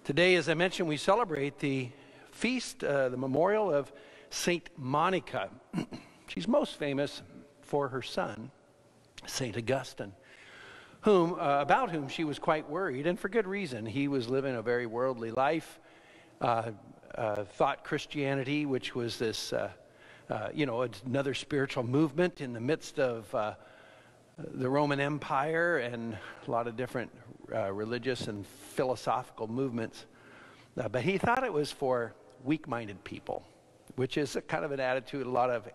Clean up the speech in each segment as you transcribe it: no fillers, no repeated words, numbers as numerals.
Today, as I mentioned, we celebrate the feast, the memorial of Saint Monica. She's most famous for her son, Saint Augustine, about whom she was quite worried, and for good reason. He was living a very worldly life, thought Christianity, which was this, another spiritual movement in the midst of the Roman Empire and a lot of different religious and philosophical movements. But he thought it was for weak-minded people, which is kind of an attitude a lot of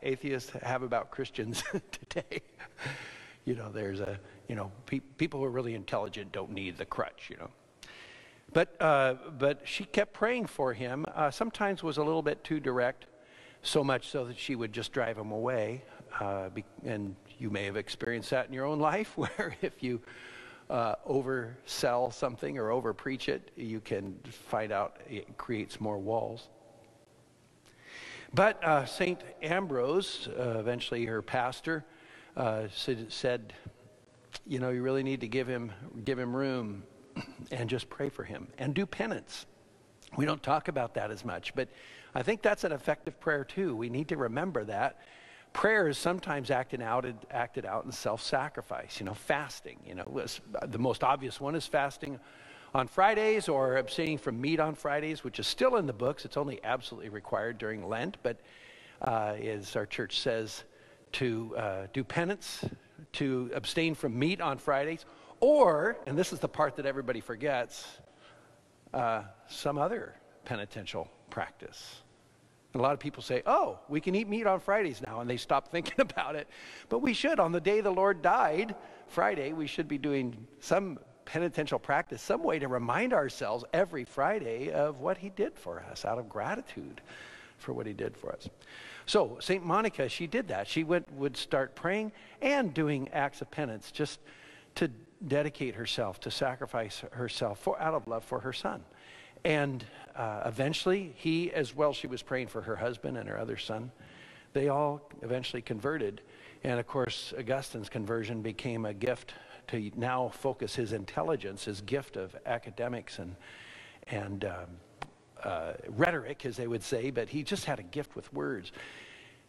atheists have about Christians today. People who are really intelligent don't need the crutch, But she kept praying for him, sometimes was a little bit too direct, so much so that she would just drive him away. And you may have experienced that in your own life, where if you oversell something or over-preach it, you can find out it creates more walls. But St. Ambrose, eventually her pastor, said, you really need to give him room and just pray for him and do penance. We don't talk about that as much, but I think that's an effective prayer too. We need to remember that. Prayer is sometimes acted out in self-sacrifice, fasting. The most obvious one is fasting on Fridays or abstaining from meat on Fridays, which is still in the books. It's only absolutely required during Lent, but as our church says, to do penance, to abstain from meat on Fridays, or, and this is the part that everybody forgets, some other penitential practice. And a lot of people say, oh, we can eat meat on Fridays now, and they stop thinking about it. But we should. On the day the Lord died, Friday, we should be doing some penitential practice, some way to remind ourselves every Friday of what he did for us, out of gratitude for what he did for us. So St. Monica, she did that. She would start praying and doing acts of penance just to dedicate herself, to sacrifice herself out of love for her son. And eventually, she was praying for her husband and her other son. They all eventually converted. And of course, Augustine's conversion became a gift to now focus his intelligence, his gift of academics and rhetoric, as they would say, but he just had a gift with words.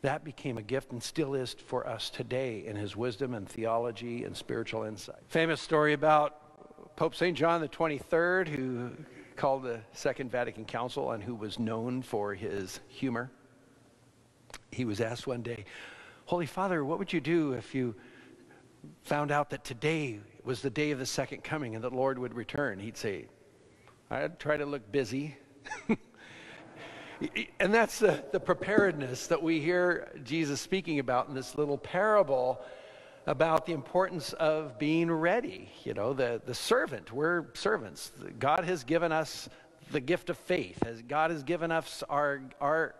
That became a gift and still is for us today in his wisdom and theology and spiritual insight. Famous story about Pope St. John the 23rd, who called the Second Vatican Council and who was known for his humor. He was asked one day, Holy Father, what would you do if you found out that today was the day of the second coming and the Lord would return? He'd say, I'd try to look busy. And that's the preparedness that we hear Jesus speaking about in this little parable about the importance of being ready. The servant, we're servants. God has given us the gift of faith. God has given us our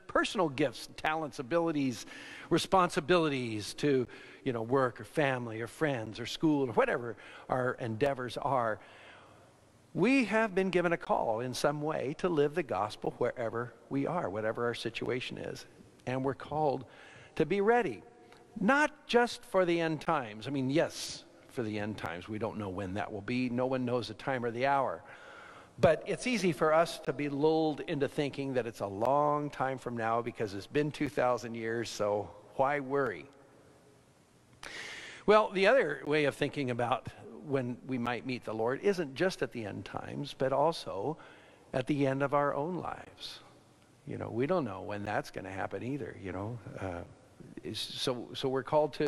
personal gifts, talents, abilities, responsibilities to, work or family or friends or school or whatever our endeavors are. We have been given a call in some way to live the gospel wherever we are, whatever our situation is. And we're called to be ready. Not just for the end times. I mean, yes, for the end times. We don't know when that will be. No one knows the time or the hour. But it's easy for us to be lulled into thinking that it's a long time from now because it's been 2,000 years, so why worry? Well, the other way of thinking about when we might meet the Lord isn't just at the end times, but also at the end of our own lives. We don't know when that's going to happen either, So we're called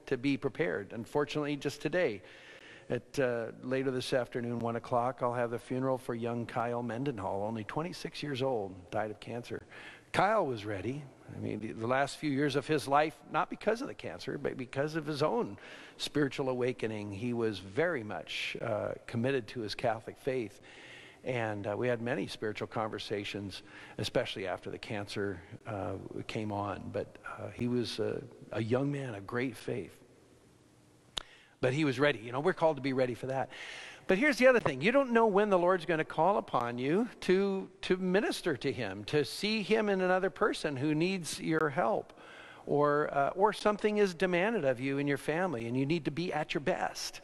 to be prepared. Unfortunately, just today, at later this afternoon, 1 o'clock, I'll have the funeral for young Kyle Mendenhall, only 26 years old, died of cancer. Kyle was ready. I mean, the last few years of his life, not because of the cancer, but because of his own spiritual awakening, he was very much committed to his Catholic faith. And we had many spiritual conversations, especially after the cancer came on. But he was a young man of great faith. But he was ready. We're called to be ready for that. But here's the other thing. You don't know when the Lord's going to call upon you to minister to him, to see him in another person who needs your help. Or something is demanded of you in your family and you need to be at your best.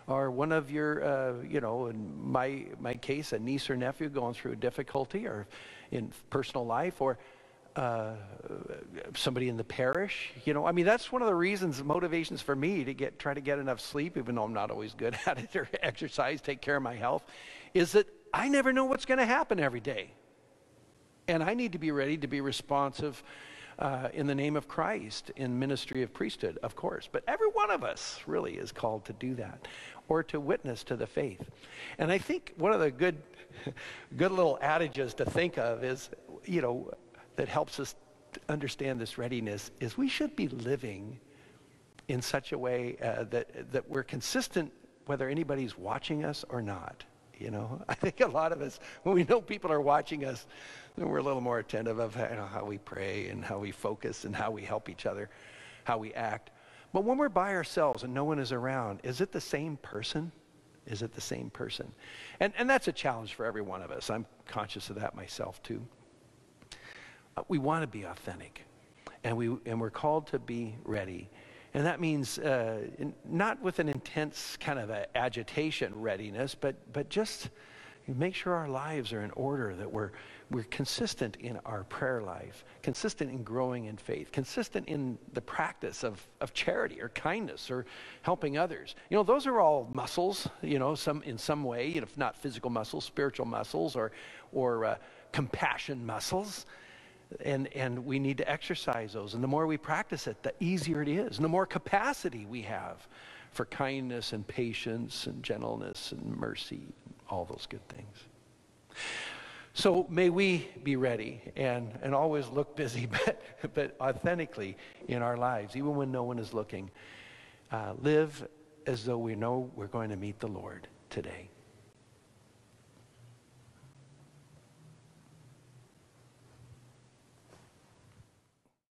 or one of your, in my case, a niece or nephew going through a difficulty or in personal life, or somebody in the parish. That's one of the reasons, motivations for me to try to get enough sleep, even though I'm not always good at it, or exercise, take care of my health, is that I never know what's going to happen every day. And I need to be ready to be responsive in the name of Christ, in ministry of priesthood, of course. But every one of us really is called to do that, or to witness to the faith. And I think one of the good little adages to think of is, that helps us understand this readiness, is we should be living in such a way that we're consistent whether anybody's watching us or not. I think a lot of us, when we know people are watching us, then we're a little more attentive of how we pray and how we focus and how we help each other, how we act. But when we're by ourselves and no one is around, is it the same person? Is it the same person? And that's a challenge for every one of us. I'm conscious of that myself too. We want to be authentic, and we're called to be ready. And that means not with an intense kind of agitation readiness, but just make sure our lives are in order, that we're consistent in our prayer life, consistent in growing in faith, consistent in the practice of charity or kindness or helping others. Those are all muscles, in some way, if not physical muscles, spiritual muscles, or compassion muscles. And we need to exercise those. And the more we practice it, the easier it is. And the more capacity we have for kindness and patience and gentleness and mercy, all those good things. So may we be ready and always look busy, but authentically in our lives, even when no one is looking. Live as though we know we're going to meet the Lord today.